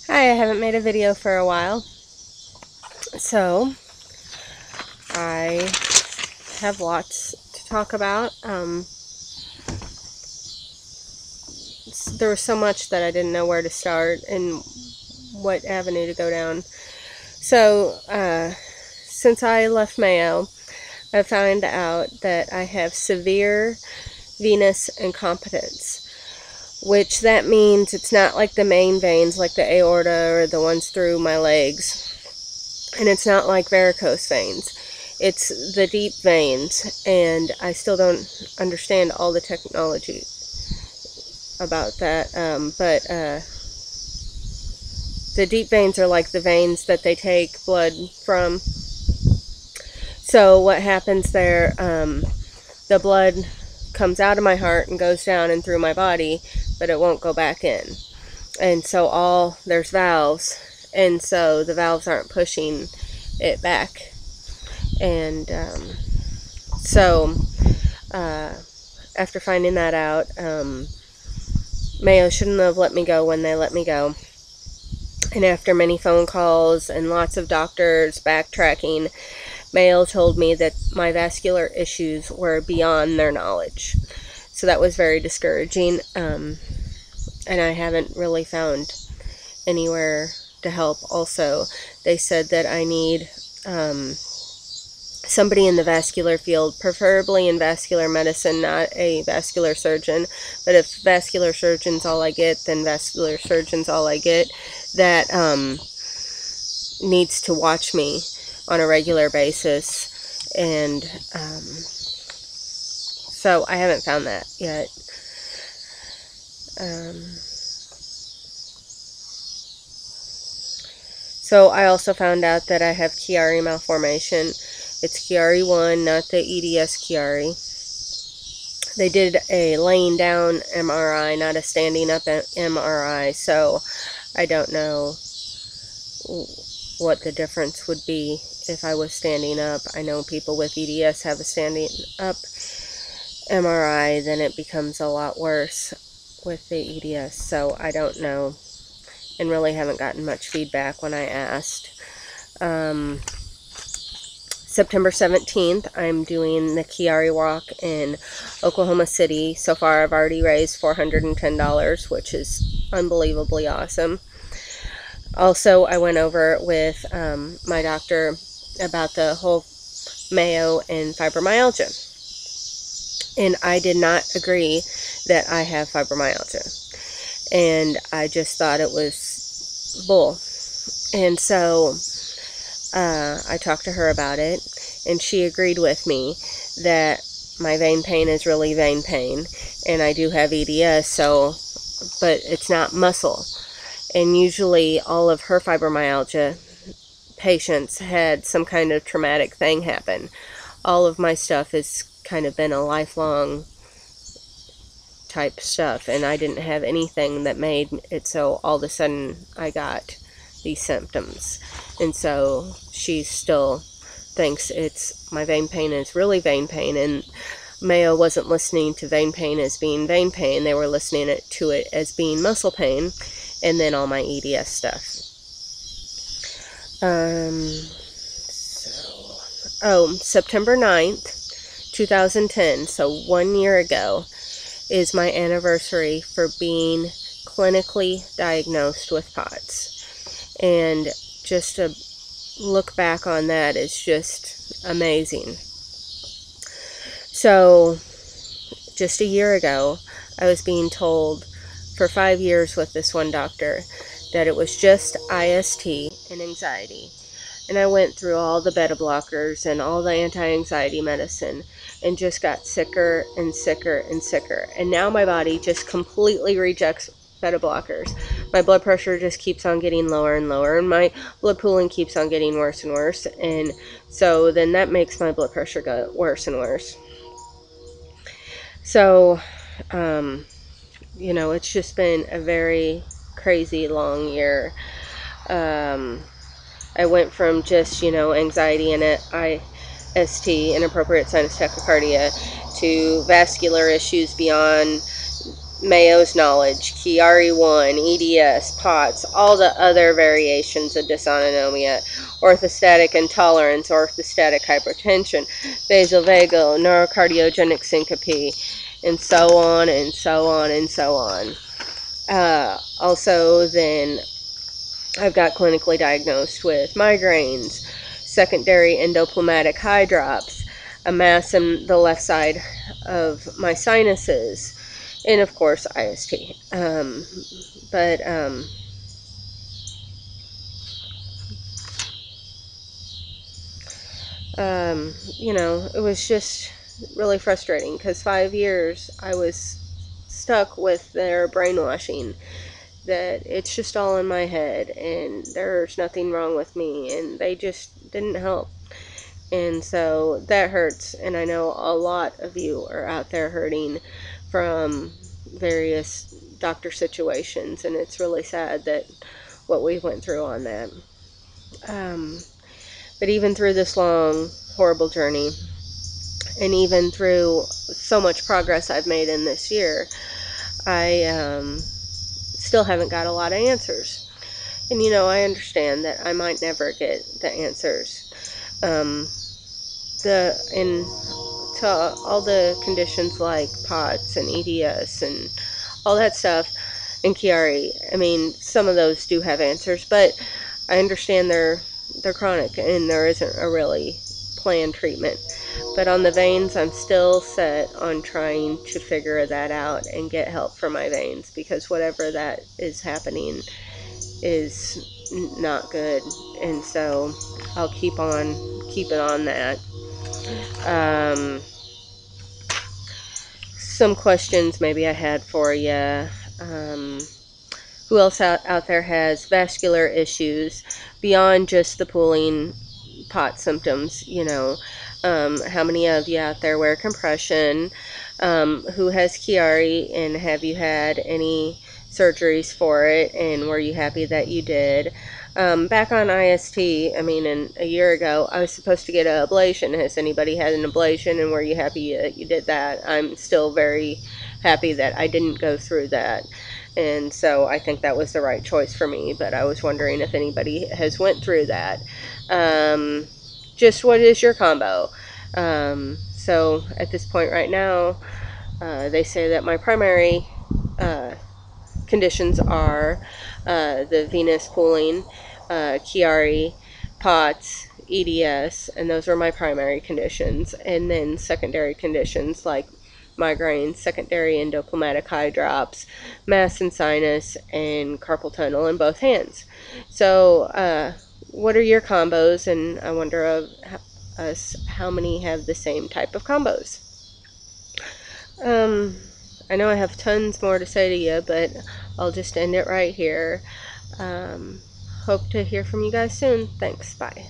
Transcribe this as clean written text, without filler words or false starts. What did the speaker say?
Hi, I haven't made a video for a while, so I have lots to talk about. There was so much that I didn't know where to start and what avenue to go down. So, since I left Mayo, I found out that I have severe venous incompetence, which that means it's not like the main veins like the aorta or the ones through my legs, and it's not like varicose veins. It's the deep veins, and I still don't understand all the technology about that, but the deep veins are like the veins that they take blood from. So what happens there, the blood comes out of my heart and goes down and through my body, but it won't go back in. And so there's valves, and so the valves aren't pushing it back. And after finding that out, Mayo shouldn't have let me go when they let me go. And after many phone calls and lots of doctors backtracking, Mayo told me that my vascular issues were beyond their knowledge. So that was very discouraging, and I haven't really found anywhere to help. Also, they said that I need somebody in the vascular field, preferably in vascular medicine, not a vascular surgeon. But if vascular surgeon's all I get, then vascular surgeon's all I get, that needs to watch me on a regular basis. And so I haven't found that yet. So I also found out that I have Chiari malformation. It's Chiari 1, not the EDS Chiari. They did a laying down MRI, not a standing up MRI, so I don't know what the difference would be if I was standing up. I know people with EDS have a standing up MRI, then it becomes a lot worse with the EDS, so I don't know, and really haven't gotten much feedback when I asked. September 17th, I'm doing the Chiari walk in Oklahoma City. So far, I've already raised $410, which is unbelievably awesome. Also, I went over with my doctor about the whole Mayo and fibromyalgia. And I did not agree that I have fibromyalgia. And I just thought it was bull. And so I talked to her about it, and she agreed with me that my vein pain is really vein pain, and I do have EDS, but it's not muscle. And usually all of her fibromyalgia patients had some kind of traumatic thing happen. All of my stuff has kind of been a lifelong type stuff, and I didn't have anything that made it so all of a sudden I got these symptoms. And so she still thinks my vein pain is really vein pain, and Mayo wasn't listening to vein pain as being vein pain. They were listening to it as being muscle pain, and then all my EDS stuff. September 9th, 2010, so 1 year ago, is my anniversary for being clinically diagnosed with POTS. And just to look back on that is just amazing. So, just a year ago, I was being told for 5 years with this one doctor that it was just IST and anxiety. And I went through all the beta blockers and all the anti-anxiety medicine and just got sicker and sicker and sicker. And now my body just completely rejects beta blockers. My blood pressure just keeps on getting lower and lower, and my blood pooling keeps on getting worse and worse. And so then that makes my blood pressure go worse and worse. So, it's just been a very crazy long year. I went from just, anxiety and IST, inappropriate sinus tachycardia, to vascular issues beyond Mayo's Knowledge, Chiari 1, EDS, POTS, all the other variations of dysautonomia, orthostatic intolerance, orthostatic hypertension, vasovagal, neurocardiogenic syncope, and so on and so on and so on. Also, then I've got clinically diagnosed with migraines, secondary endopneumatic eye drops, a mass in the left side of my sinuses, and of course IST. But you know, it was just really frustrating because 5 years I was stuck with their brainwashing that it's just all in my head and there's nothing wrong with me, and they just didn't help. And so that hurts, and I know a lot of you are out there hurting from various doctor situations, and it's really sad that what we went through on that. But even through this long, horrible journey, and even through so much progress I've made in this year, I still haven't got a lot of answers. And you know, I understand that I might never get the answers. In to all the conditions like POTS and EDS and all that stuff, and Chiari, I mean, some of those do have answers, but I understand they're chronic and there isn't a really planned treatment. But on the veins, I'm still set on trying to figure that out and get help for my veins, because whatever that is happening is not good. And so I'll keep keeping on that. Some questions maybe I had for you. Who else out there has vascular issues beyond just the pooling pot symptoms? You know, how many of you out there wear compression? Who has Chiari, and have you had any surgeries for it, and were you happy that you did? Back on IST, I mean, a year ago, I was supposed to get an ablation. Has anybody had an ablation, and were you happy that you did that? I'm still very happy that I didn't go through that. And so I think that was the right choice for me, but I was wondering if anybody has went through that. Just what is your combo? So at this point right now, they say that my primary conditions are the venous pooling, Chiari, POTS, EDS, and those are my primary conditions. And then secondary conditions like migraines, secondary endopneumatic eye drops, mass in sinus, and carpal tunnel in both hands. So, what are your combos? And I wonder of us how many have the same type of combos. Um, I know I have tons more to say to you, but I'll just end it right here. Um, Hope to hear from you guys soon. Thanks. Bye.